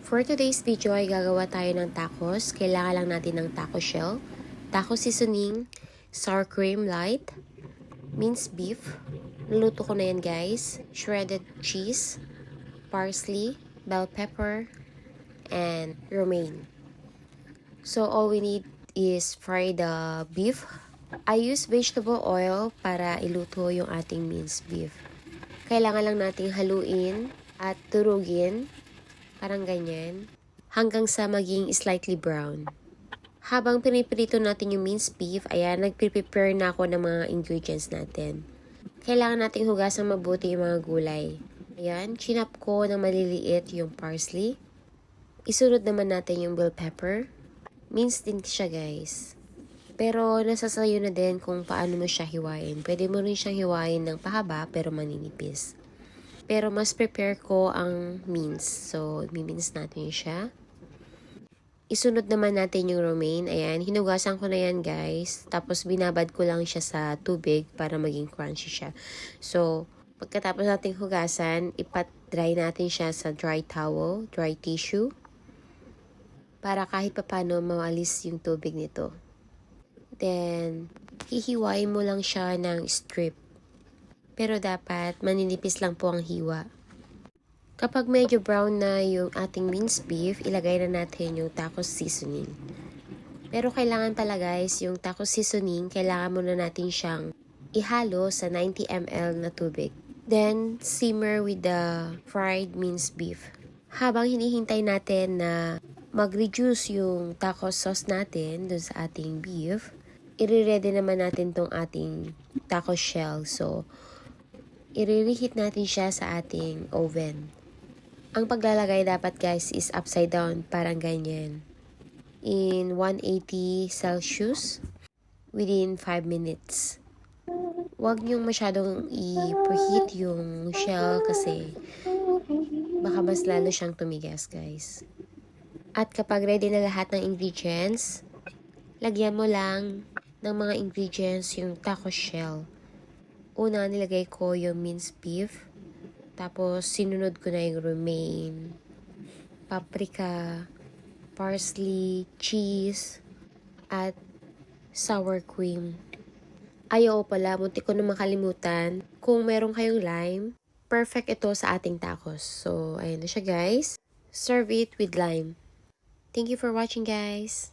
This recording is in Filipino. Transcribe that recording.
For today's video ay gagawa tayo ng tacos. Kailangan lang natin ng taco shell, taco seasoning, sour cream light, minced beef. Naluto ko na yan guys. Shredded cheese, parsley, bell pepper, and romaine. So all we need is fry the beef. I use vegetable oil para iluto yung ating minced beef. Kailangan lang nating haluin at turugin. Parang ganyan. Hanggang sa maging slightly brown. Habang piniprito natin yung minced beef, ayan, nagprepare na ako ng mga ingredients natin. Kailangan nating hugasan mabuti yung mga gulay. Ayan, chinap ko ng maliliit yung parsley. Isunod naman natin yung bell pepper. Minced din siya guys. Pero nasa sayo na din kung paano mo siya hiwain. Pwede mo rin siyang hiwain ng pahaba pero maninipis. Pero mas prepare ko ang mince. So, mimince natin siya. Isunod naman natin yung romaine. Ayan, hinugasan ko na yan guys. Tapos binabad ko lang siya sa tubig para maging crunchy siya. So, pagkatapos natin hugasan, ipat-dry natin siya sa dry towel, dry tissue. Para kahit papano maalis yung tubig nito. Then, hihiwain mo lang siya ng strip. Pero dapat maninipis lang po ang hiwa. Kapag medyo brown na yung ating minced beef, ilagay na natin yung taco seasoning. Pero kailangan pala guys, yung taco seasoning, kailangan muna natin siyang ihalo sa 90 ml na tubig. Then, simmer with the fried minced beef. Habang hinihintay natin na mag-reduce yung taco sauce natin dun sa ating beef, i-ready naman natin tong ating taco shell. So, i-reheat natin siya sa ating oven. Ang paglalagay dapat guys is upside down, parang ganyan. In 180 Celsius within 5 minutes. Huwag niyong masyadong i-preheat yung shell kasi baka mas lalo siyang tumigas guys. At kapag ready na lahat ng ingredients, lagyan mo lang ng mga ingredients yung taco shell. Una, nilagay ko yung minced beef. Tapos, sinunod ko na yung romaine, paprika, parsley, cheese, at sour cream. Ayaw pala, muntik ko na makalimutan. Kung meron kayong lime, perfect ito sa ating tacos. So, ayun na siya guys. Serve it with lime. Thank you for watching guys.